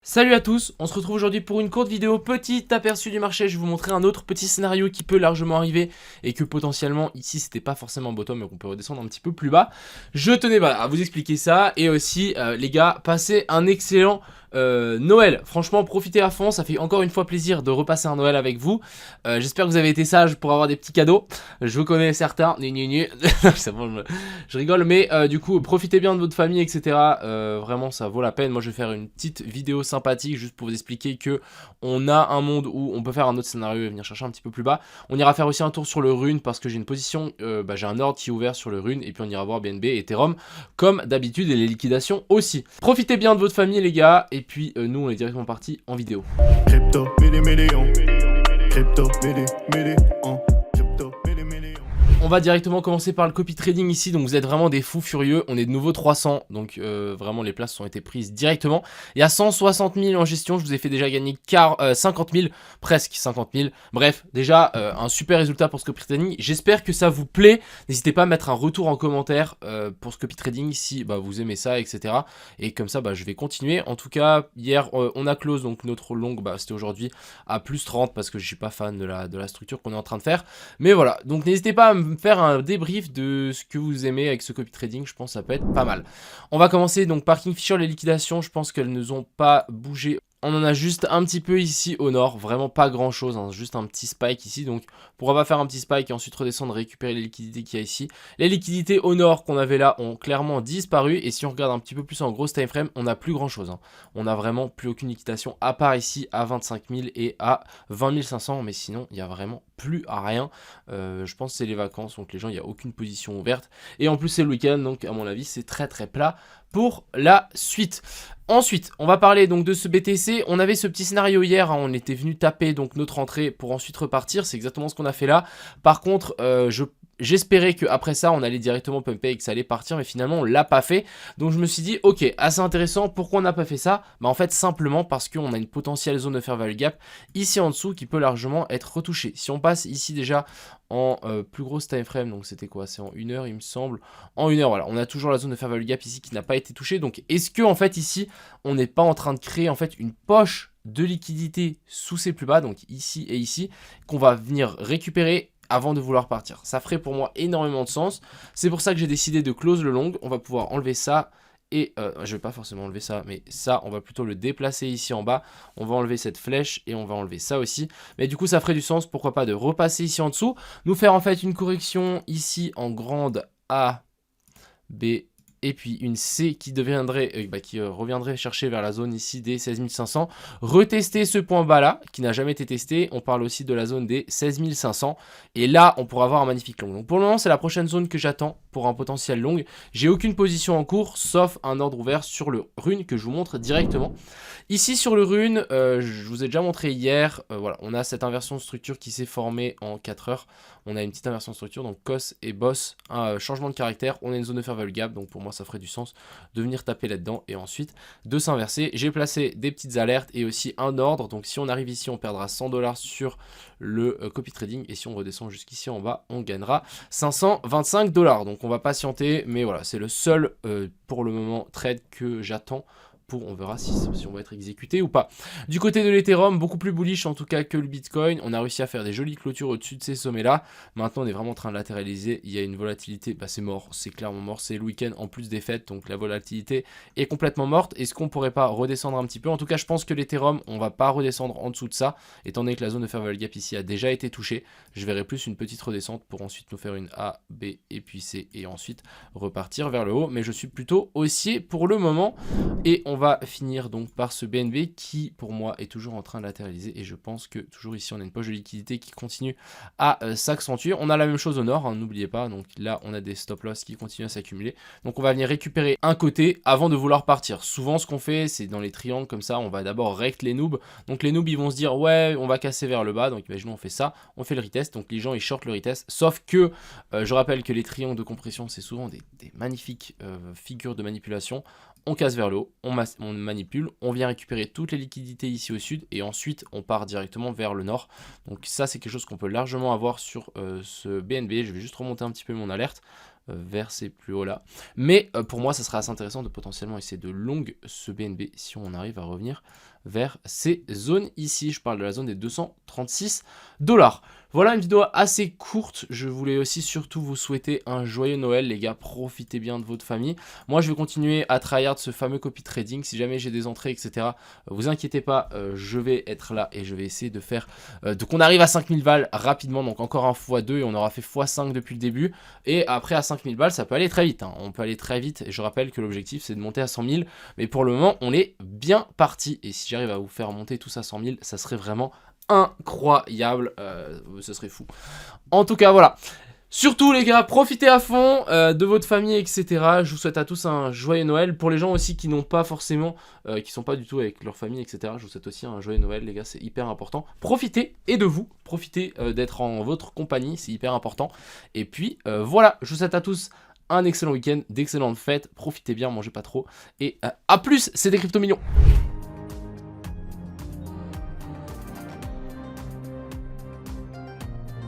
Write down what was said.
Salut à tous, on se retrouve aujourd'hui pour une courte vidéo, petit aperçu du marché. Je vais vous montrer un autre petit scénario qui peut largement arriver et que potentiellement ici c'était pas forcément bottom mais qu'on peut redescendre un petit peu plus bas. Je tenais à vous expliquer ça et aussi les gars, passez un excellent Noël. Franchement profitez à fond, ça fait encore une fois plaisir de repasser un Noël avec vous. J'espère que vous avez été sages pour avoir des petits cadeaux. Je vous connais certains, c'est bon, je rigole, mais du coup profitez bien de votre famille, etc. Vraiment ça vaut la peine. Moi je vais faire une petite vidéo sympathique juste pour vous expliquer que on a un monde où on peut faire un autre scénario et venir chercher un petit peu plus bas. On ira faire aussi un tour sur le rune parce que j'ai une position, j'ai un ordre qui est ouvert sur le rune et puis on ira voir BNB et Ethereum comme d'habitude et les liquidations aussi. Profitez bien de votre famille les gars et puis nous on est directement parti en vidéo. Crypto, million. Crypto, million. Crypto, million. On va directement commencer par le copy trading ici, donc vous êtes vraiment des fous furieux, on est de nouveau 300, donc vraiment les places ont été prises directement. Il y a 160 000 en gestion, je vous ai fait déjà gagner 50 000, presque 50 000. Bref, déjà un super résultat pour ce copy trading, j'espère que ça vous plaît. N'hésitez pas à mettre un retour en commentaire pour ce copy trading si vous aimez ça, etc. Et comme ça, je vais continuer. En tout cas, hier, on a close, donc notre long, c'était aujourd'hui à plus 30 parce que je suis pas fan de la structure qu'on est en train de faire. Mais voilà, donc n'hésitez pas à me faire un débrief de ce que vous aimez avec ce copy trading, je pense que ça peut être pas mal. On va commencer donc par Kingfisher, les liquidations, je pense qu'elles ne ont pas bougé. On en a juste un petit peu ici au nord, vraiment pas grand chose, hein, juste un petit spike ici, donc pourquoi pas faire un petit spike et ensuite redescendre, récupérer les liquidités qu'il y a ici. Les liquidités au nord qu'on avait là ont clairement disparu et si on regarde un petit peu plus en grosse time frame, on n'a plus grand chose, hein. On n'a vraiment plus aucune liquidation à part ici à 25 000 et à 20 500, mais sinon il n'y a vraiment plus à rien. Je pense que c'est les vacances, donc les gens, il n'y a aucune position ouverte et en plus c'est le week-end, donc à mon avis c'est très plat pour la suite. Ensuite, on va parler donc de ce BTC. On avait ce petit scénario hier, hein, on était venu taper donc notre entrée pour ensuite repartir. C'est exactement ce qu'on a fait là. Par contre, j'espérais qu'après ça, on allait directement pumper et que ça allait partir, mais finalement, on l'a pas fait. Donc je me suis dit, ok, assez intéressant. Pourquoi on n'a pas fait ça? En fait, simplement parce qu'on a une potentielle zone de fair value gap ici en dessous qui peut largement être retouchée. Si on passe ici déjà en plus grosse time frame, donc c'était quoi? C'est en 1 heure, il me semble. En 1 heure, voilà, on a toujours la zone de fair value gap ici qui n'a pas été touchée. Donc est-ce que en fait ici on n'est pas en train de créer en fait une poche de liquidité sous ces plus bas, donc ici et ici, qu'on va venir récupérer avant de vouloir partir? Ça ferait pour moi énormément de sens. C'est pour ça que j'ai décidé de close le long. On va pouvoir enlever ça. Et je vais pas forcément enlever ça, mais ça, on va plutôt le déplacer ici en bas. On va enlever cette flèche et on va enlever ça aussi. Mais du coup, ça ferait du sens, pourquoi pas, de repasser ici en dessous. Nous faire en fait une correction ici en grande A, B, et puis une C qui deviendrait, reviendrait chercher vers la zone ici des 16 500. Retester ce point bas là, qui n'a jamais été testé. On parle aussi de la zone des 16 500. Et là, on pourra avoir un magnifique long. Donc pour le moment, c'est la prochaine zone que j'attends pour un potentiel long. J'ai aucune position en cours, sauf un ordre ouvert sur le rune que je vous montre directement. Ici sur le rune, je vous ai déjà montré hier, voilà, on a cette inversion de structure qui s'est formée en 4 heures. On a une petite inversion de structure, donc COS et BOSS, un changement de caractère. On a une zone de fair value gap, donc pour moi ça ferait du sens de venir taper là-dedans et ensuite de s'inverser. J'ai placé des petites alertes et aussi un ordre, donc si on arrive ici on perdra 100 $ sur le copy trading et si on redescend jusqu'ici en bas on gagnera 525 $. Donc on va patienter, mais voilà, c'est le seul pour le moment trade que j'attends. On verra si on va être exécuté ou pas. Du côté de l'Ethereum, beaucoup plus bullish en tout cas que le Bitcoin. On a réussi à faire des jolies clôtures au-dessus de ces sommets là. Maintenant on est vraiment en train de latéraliser. Il y a une volatilité, c'est mort, c'est clairement mort. C'est le week-end en plus des fêtes, donc la volatilité est complètement morte. Est-ce qu'on pourrait pas redescendre un petit peu? En tout cas je pense que l'Ethereum, on va pas redescendre en dessous de ça, étant donné que la zone de fair value gap ici a déjà été touchée. Je verrai plus une petite redescente pour ensuite nous faire une A, B et puis C et ensuite repartir vers le haut. Mais je suis plutôt haussier pour le moment et on va finir donc par ce BNB qui pour moi est toujours en train de latéraliser et je pense que toujours ici on a une poche de liquidité qui continue à s'accentuer. On a la même chose au nord, hein, n'oubliez pas, donc là on a des stop loss qui continuent à s'accumuler, donc on va venir récupérer un côté avant de vouloir partir. Souvent ce qu'on fait c'est dans les triangles comme ça, on va d'abord rect les noobs, donc les noobs ils vont se dire ouais on va casser vers le bas, donc imaginons on fait ça, on fait le retest, donc les gens ils shortent le retest, sauf que je rappelle que les triangles de compression c'est souvent des magnifiques figures de manipulation. On casse vers le haut, on manipule, on vient récupérer toutes les liquidités ici au sud et ensuite on part directement vers le nord. Donc ça c'est quelque chose qu'on peut largement avoir sur ce BNB. Je vais juste remonter un petit peu mon alerte vers ces plus hauts là. Mais pour moi ça serait assez intéressant de potentiellement essayer de long ce BNB si on arrive à revenir vers ces zones ici. Je parle de la zone des 236 $. Voilà une vidéo assez courte, je voulais aussi surtout vous souhaiter un joyeux Noël les gars, profitez bien de votre famille. Moi je vais continuer à tryhard ce fameux copy trading, si jamais j'ai des entrées etc, vous inquiétez pas, je vais être là et je vais essayer de faire, donc on arrive à 5000 balles rapidement, donc encore un x2 et on aura fait x5 depuis le début, et après à 5000 balles ça peut aller très vite, hein. On peut aller très vite, et je rappelle que l'objectif c'est de monter à 100 000, mais pour le moment on est bien parti, et si j'arrive à vous faire monter tout ça à 100 000, ça serait vraiment incroyable, ce serait fou. En tout cas voilà, surtout les gars, profitez à fond de votre famille etc. Je vous souhaite à tous un joyeux Noël. Pour les gens aussi qui n'ont pas forcément, qui sont pas du tout avec leur famille etc, je vous souhaite aussi un joyeux Noël les gars, c'est hyper important. Profitez et de vous, profitez d'être en votre compagnie, c'est hyper important. Et puis voilà, je vous souhaite à tous un excellent week-end, d'excellentes fêtes, profitez bien, mangez pas trop, et à plus, c'est des crypto millions.